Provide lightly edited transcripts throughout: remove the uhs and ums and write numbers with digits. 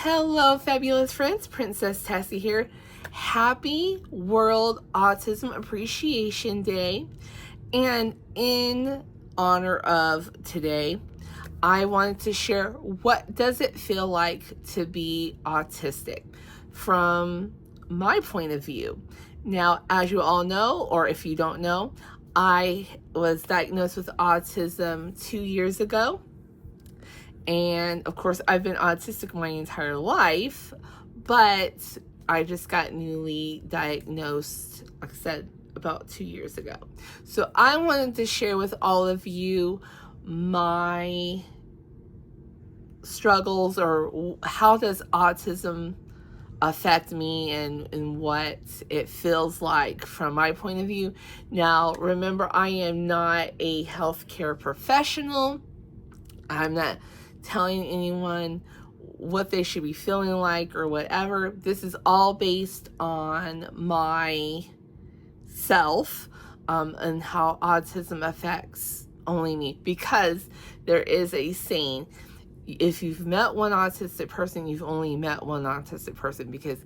Hello, fabulous friends. Princess Tessa here. Happy World Autism Appreciation Day. And in honor of today, I wanted to share what does it feel like to be autistic from my point of view. Now, as you all know, or if you don't know, I was diagnosed with autism 2 years ago. And of course, I've been autistic my entire life, but I just got newly diagnosed, like I said, about 2 years ago. So I wanted to share with all of you my struggles, or how does autism affect me, and what it feels like from my point of view. Now, remember, I am not a healthcare professional. I'm not telling anyone what they should be feeling like or whatever. This is all based on my self, and how autism affects only me, because there is a saying, if you've met one autistic person, you've only met one autistic person, because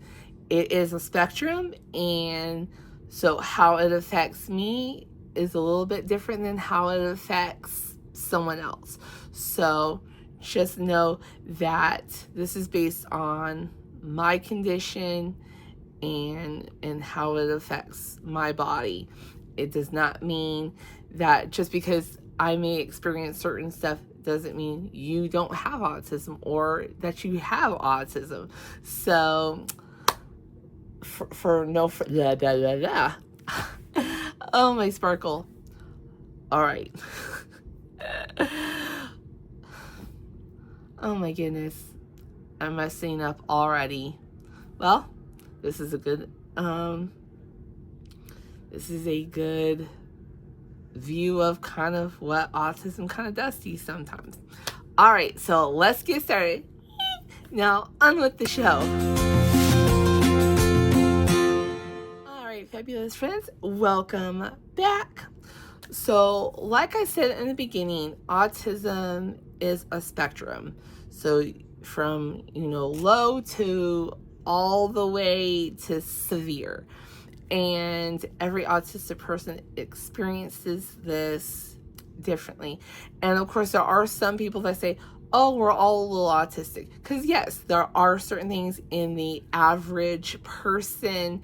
it is a spectrum. And so how it affects me is a little bit different than how it affects someone else. So just know that this is based on my condition and how it affects my body. It does not mean that just because I may experience certain stuff doesn't mean you don't have autism, or that you have autism. So oh, my sparkle. All right. Oh my goodness, I'm messing up already. Well, this is a good view of kind of what autism kind of does to you sometimes. All right, so let's get started. Now, on with the show. All right, fabulous friends, welcome back. So, like I said in the beginning, autism is a spectrum. So from, low to all the way to severe. And every autistic person experiences this differently. And of course, there are some people that say, oh, we're all a little autistic. Because yes, there are certain things in the average person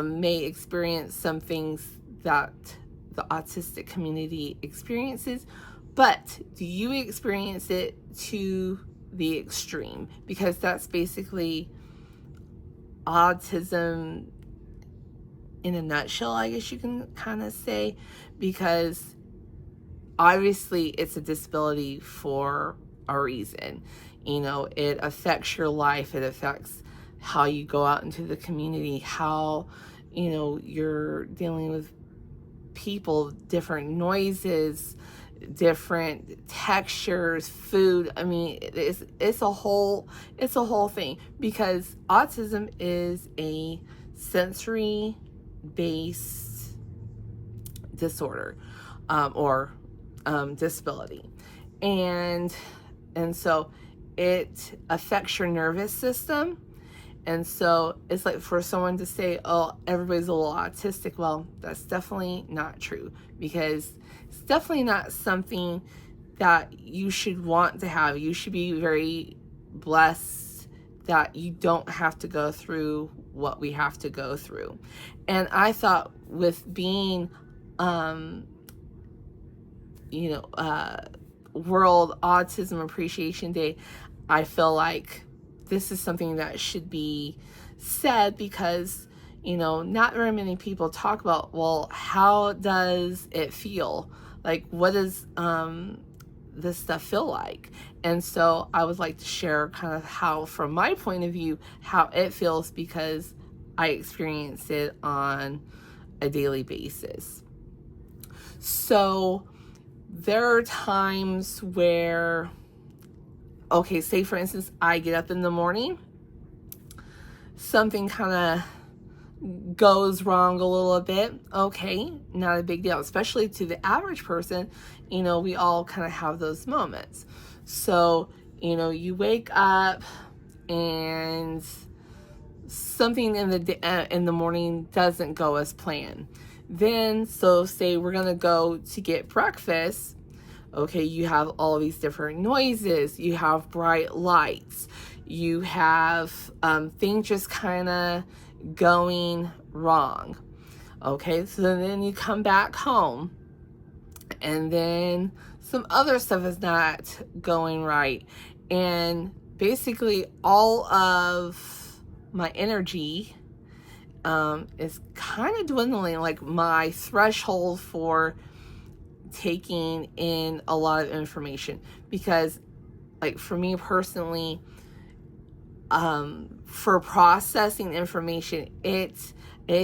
may experience some things that the autistic community experiences. But do you experience it to the extreme? Because that's basically autism in a nutshell, I guess you can kind of say, because obviously it's a disability for a reason. It affects your life. It affects how you go out into the community, how, you're dealing with people, different noises, different textures, food. I mean, it's a whole thing, because autism is a sensory based disorder, or disability, and so it affects your nervous system. And so it's like for someone to say, oh, everybody's a little autistic. Well, that's definitely not true, because it's definitely not something that you should want to have. You should be very blessed that you don't have to go through what we have to go through. And I thought with being, World Autism Appreciation Day, I feel like this is something that should be said, because, not very many people talk about, well, how does it feel? Like, what does this stuff feel like? And so I would like to share kind of how, from my point of view, how it feels, because I experience it on a daily basis. So there are times where, okay, say for instance, I get up in the morning, something kind of goes wrong a little bit. Okay, not a big deal, especially to the average person. We all kind of have those moments. So, you wake up, and something in the morning doesn't go as planned. Then, so say we're gonna go to get breakfast. Okay, you have all these different noises, you have bright lights, you have things just kind of going wrong. Okay, so then you come back home, and then some other stuff is not going right. And basically, all of my energy is kind of dwindling, like my threshold for taking in a lot of information. Because, like, for me personally, for processing information, it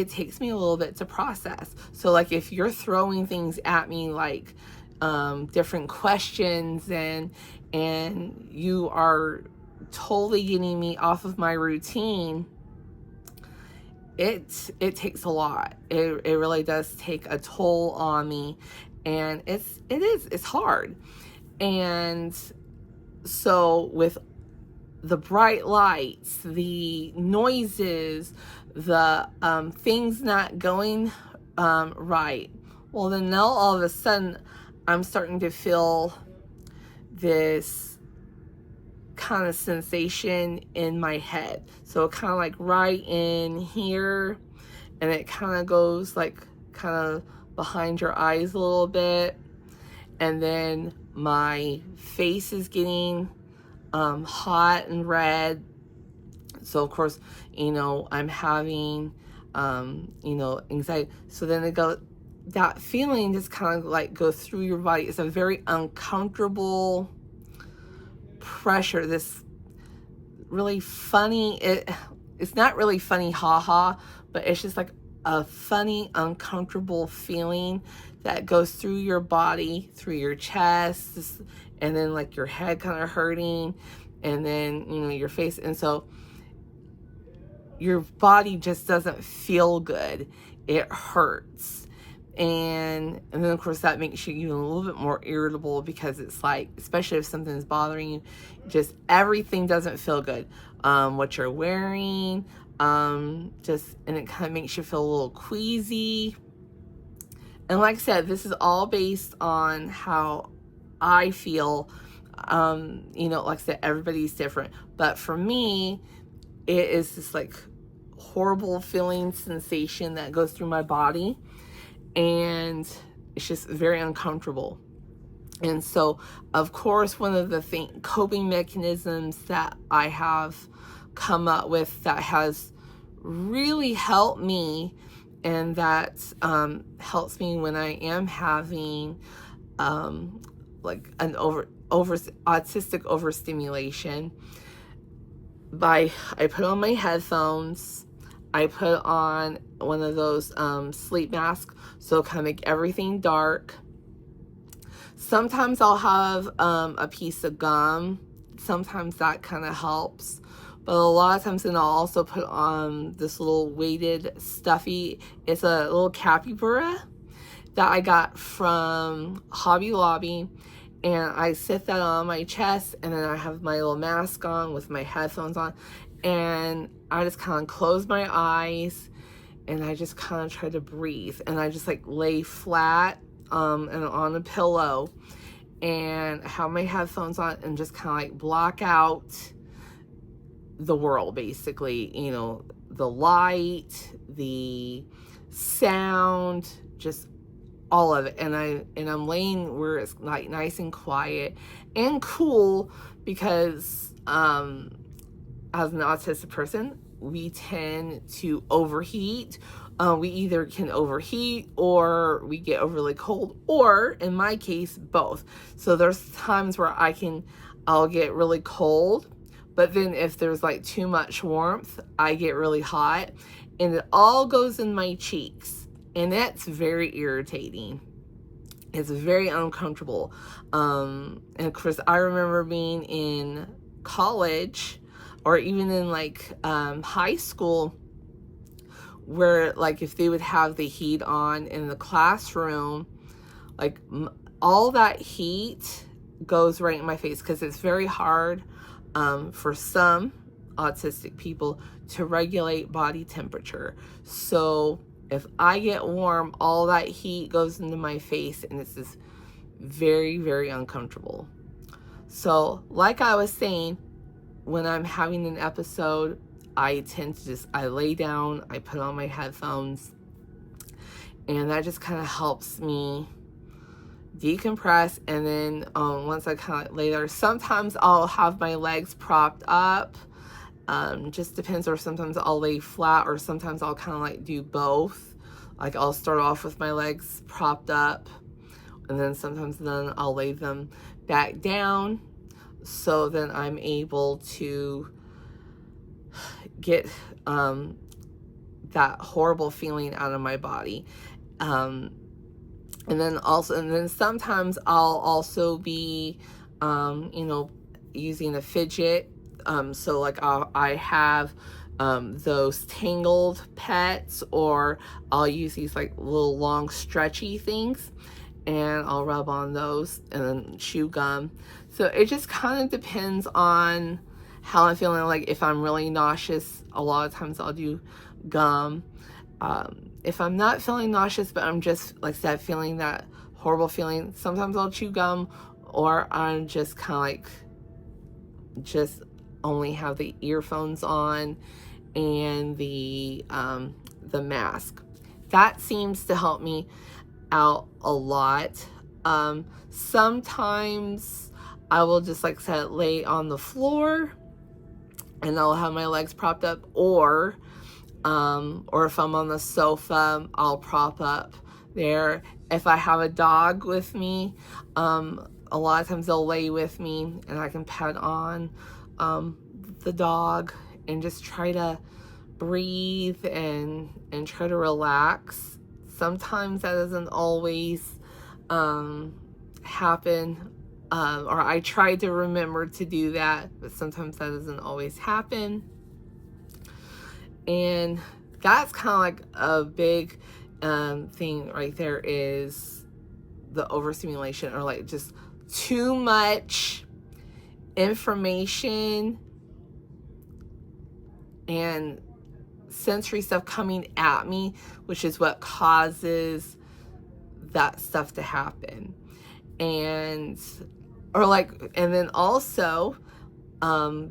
takes me a little bit to process. So like if you're throwing things at me, like different questions, and you are totally getting me off of my routine, it takes a lot. It really does take a toll on me, and it's hard. And so with the bright lights, the noises, the things not going right, well, then now all of a sudden I'm starting to feel this kind of sensation in my head. So kind of like right in here, and it kind of goes like kind of behind your eyes a little bit, and then my face is getting hot and red. So of course, I'm having anxiety. So then that feeling just kind of like goes through your body. It's a very uncomfortable pressure, this really funny, it's not really funny haha, but it's just like a funny uncomfortable feeling that goes through your body, through your chest, and then like your head kind of hurting, and then your face. And so your body just doesn't feel good. It hurts. And then of course that makes you even a little bit more irritable, because it's like, especially if something's bothering you, just everything doesn't feel good. What you're wearing, and it kind of makes you feel a little queasy. And like I said, this is all based on how I feel. Like I said, everybody's different, but for me, it is this like horrible feeling sensation that goes through my body, and it's just very uncomfortable. And so of course, one of the coping mechanisms that I have come up with that has really helped me, and that helps me when I am having like an autistic overstimulation, I put on my headphones, I put on one of those sleep masks, so kind of make everything dark. Sometimes I'll have a piece of gum. Sometimes that kind of helps. But a lot of times then I'll also put on this little weighted stuffy. It's a little capybara that I got from Hobby Lobby. And I sit that on my chest, and then I have my little mask on with my headphones on. And I just kind of close my eyes, and I just kind of try to breathe. And I just like lay flat and on a pillow, and have my headphones on, and just kind of like block out the world, basically, the light, the sound, just all of it. And I'm laying where it's like nice and quiet and cool, because as an autistic person, we tend to overheat. We either can overheat, or we get overly cold, or in my case, both. So there's times where I'll get really cold, but then if there's like too much warmth, I get really hot, and it all goes in my cheeks, and that's very irritating. It's very uncomfortable. And of course, I remember being in college, or even in like high school, where like if they would have the heat on in the classroom, like all that heat goes right in my face, because it's very hard for some autistic people to regulate body temperature. So if I get warm, all that heat goes into my face, and it's just very, very uncomfortable. So like I was saying, when I'm having an episode, I tend to I lay down, I put on my headphones, and that just kind of helps me decompress. And then once I kind of lay there, sometimes I'll have my legs propped up. Just depends, or sometimes I'll lay flat, or sometimes I'll kind of like do both. Like I'll start off with my legs propped up, and then sometimes then I'll lay them back down, so then I'm able to get that horrible feeling out of my body. And then sometimes I'll also be using a fidget. So like I have those Tangled pets, or I'll use these like little long stretchy things, and I'll rub on those, and then chew gum. So it just kind of depends on how I'm feeling. Like if I'm really nauseous, a lot of times I'll do gum. If I'm not feeling nauseous, but I'm just, like I said, feeling that horrible feeling, sometimes I'll chew gum, or I'm just kind of like, just only have the earphones on and the mask. That seems to help me out a lot. Sometimes I will just, like I said, lay on the floor, and I'll have my legs propped up, or if I'm on the sofa, I'll prop up there. If I have a dog with me, a lot of times they'll lay with me, and I can pet on the dog and just try to breathe and try to relax. Sometimes that doesn't always happen, or I try to remember to do that, but sometimes that doesn't always happen. And that's kind of like a big thing right there, is the overstimulation, or like just too much information and sensory stuff coming at me, which is what causes that stuff to happen. And then also,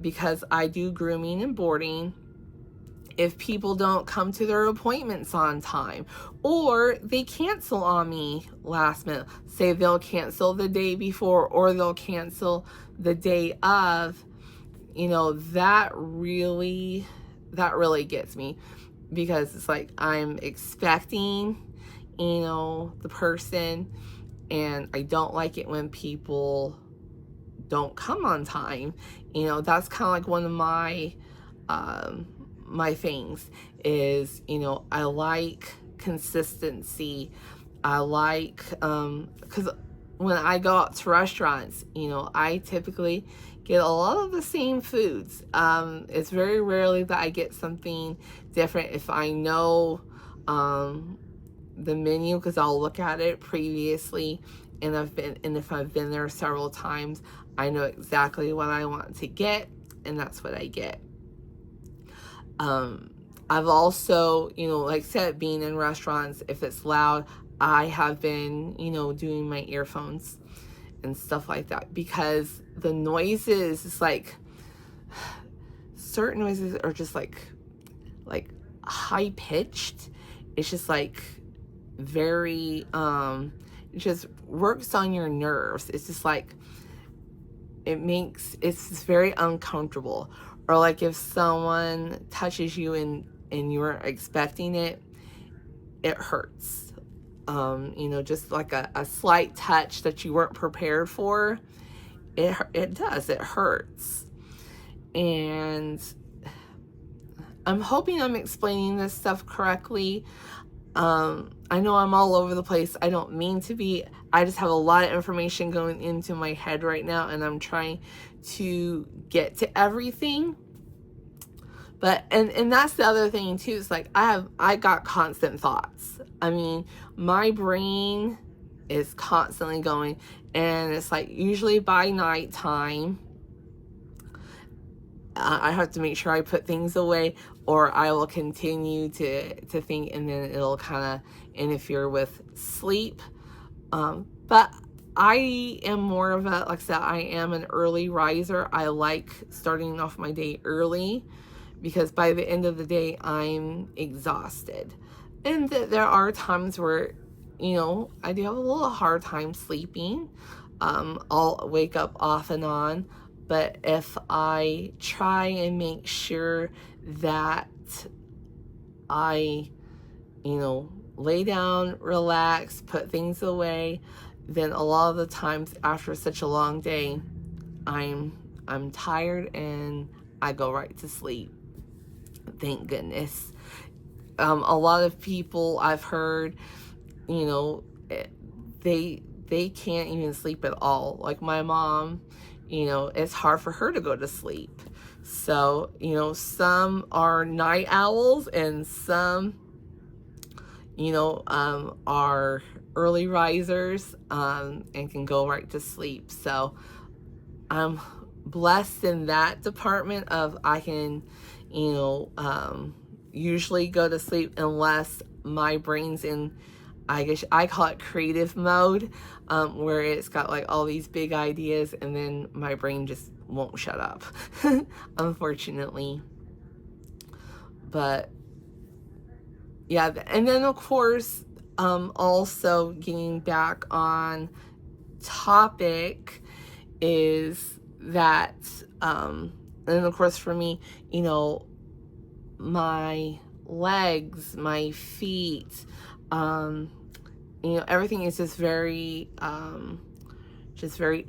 because I do grooming and boarding, if people don't come to their appointments on time, or they cancel on me last minute, say they'll cancel the day before, or they'll cancel the day of, that really gets me, because it's like I'm expecting, the person, and I don't like it when people don't come on time. That's kind of like one of my my things is, I like consistency. I like, because when I go out to restaurants, I typically get a lot of the same foods. It's very rarely that I get something different if I know the menu, because I'll look at it previously, and if I've been there several times, I know exactly what I want to get, and that's what I get. I've also, like I said, being in restaurants, if it's loud, I have been, doing my earphones and stuff like that, because the noises, it's like certain noises are just like high pitched. It's just like very, it just works on your nerves. It's just like, it's just very uncomfortable. Or like if someone touches you and you weren't expecting it, it hurts. Just like a slight touch that you weren't prepared for, it hurts. And I'm hoping I'm explaining this stuff correctly. I know I'm all over the place. I don't mean to be. I just have a lot of information going into my head right now, and I'm trying to get to everything. But and that's the other thing too. It's like I got constant thoughts. I mean, my brain is constantly going, and it's like usually by nighttime, I have to make sure I put things away, or I will continue to think, and then it'll kind of interfere with sleep. But I am more of a, like I said, I am an early riser. I like starting off my day early, because by the end of the day, I'm exhausted. And there are times where, you know, I do have a little hard time sleeping. I'll wake up off and on. But if I try and make sure that I, you know, lay down, relax, put things away, then a lot of the times after such a long day, I'm tired and I go right to sleep. Thank goodness. A lot of people I've heard, you know, they can't even sleep at all. Like my mom, you know, it's hard for her to go to sleep. So, you know, some are night owls and some, you know, are early risers, and can go right to sleep. So I'm blessed in that department of I can, you know, usually go to sleep unless my brain's in, I guess I call it creative mode, where it's got like all these big ideas and then my brain just won't shut up, unfortunately. But yeah, and then of course, also getting back on topic is that, and of course for me, you know, my legs, my feet, you know, everything is just very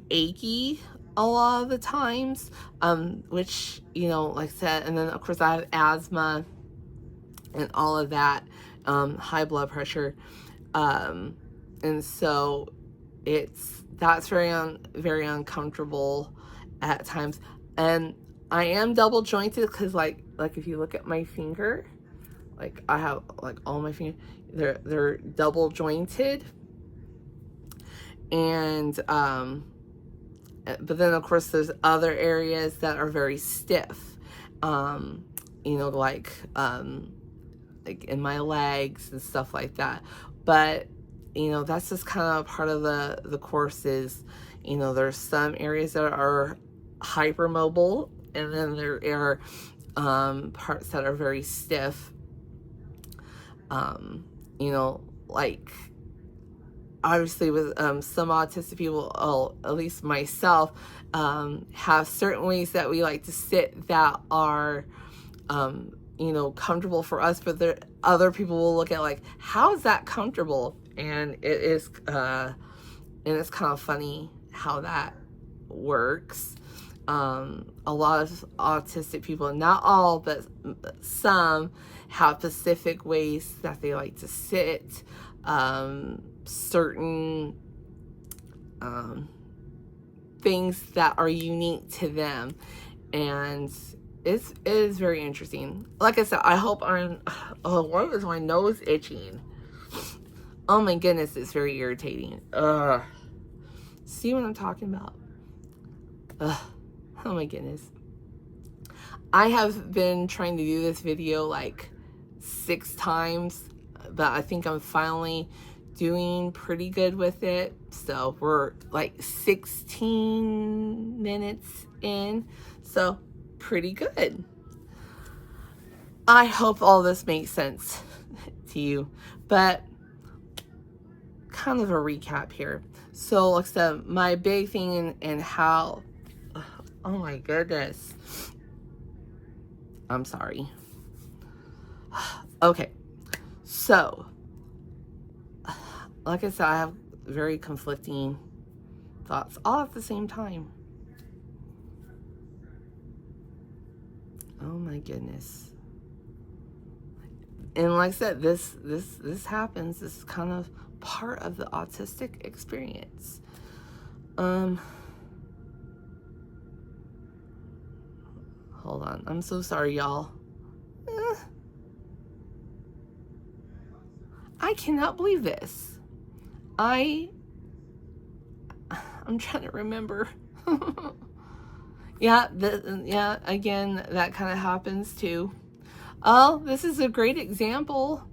achy a lot of the times, which, you know, like I said, and then of course I have asthma and all of that, high blood pressure, and so that's very uncomfortable at times. And I am double jointed because like if you look at my finger, like I have like all my fingers, they're double jointed, and but then of course there's other areas that are very stiff, you know, like in my legs and stuff like that. But you know, that's just kind of part of the courses. You know, there's some areas that are hypermobile, and then there are parts that are very stiff. You know, like obviously with some autistic people, at least myself, have certain ways that we like to sit that are, you know, comfortable for us, but other people will look at like, how is that comfortable? And it is, and it's kind of funny how that works. A lot of autistic people, not all, but some, have specific ways that they like to sit, certain things that are unique to them, and it is very interesting. Like I said, I hope why was my nose itching? Oh my goodness, it's very irritating. See what I'm talking about? Oh my goodness. I have been trying to do this video like 6 times, but I think I'm finally doing pretty good with it. So we're like 16 minutes in, so pretty good. I hope all this makes sense to you, but kind of a recap here. So like I said, my big thing and how, oh my goodness, I'm sorry. Okay, so like I said, I have very conflicting thoughts all at the same time. Oh my goodness. And like I said, this happens. This is kind of part of the autistic experience. Hold on. I'm so sorry, y'all. I cannot believe this. I'm trying to remember. Yeah, again, that kind of happens too. Oh, this is a great example.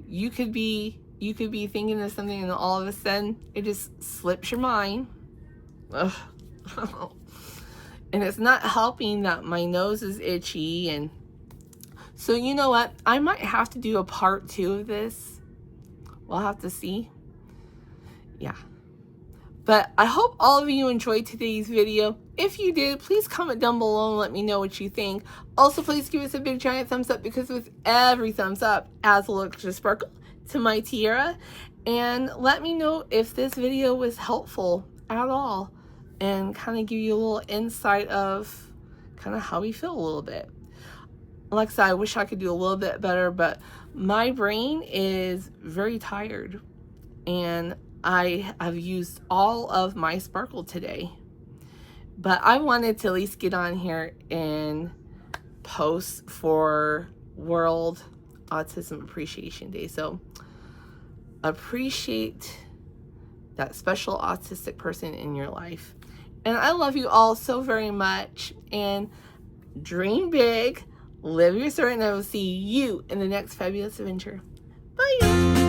You could be thinking of something, and all of a sudden it just slips your mind. Ugh. And it's not helping that my nose is itchy. And so, you know what? I might have to do a part 2 of this. We'll have to see. Yeah. But I hope all of you enjoyed today's video. If you did, please comment down below and let me know what you think. Also, please give us a big giant thumbs up, because with every thumbs up adds a little extra sparkle to my tiara. And let me know if this video was helpful at all, and kind of give you a little insight of kind of how we feel a little bit. Like I said, I wish I could do a little bit better, but my brain is very tired, and I have used all of my sparkle today. But I wanted to at least get on here and post for World Autism Appreciation Day. So appreciate that special autistic person in your life. And I love you all so very much. And dream big, live your story, and I will see you in the next fabulous adventure. Bye.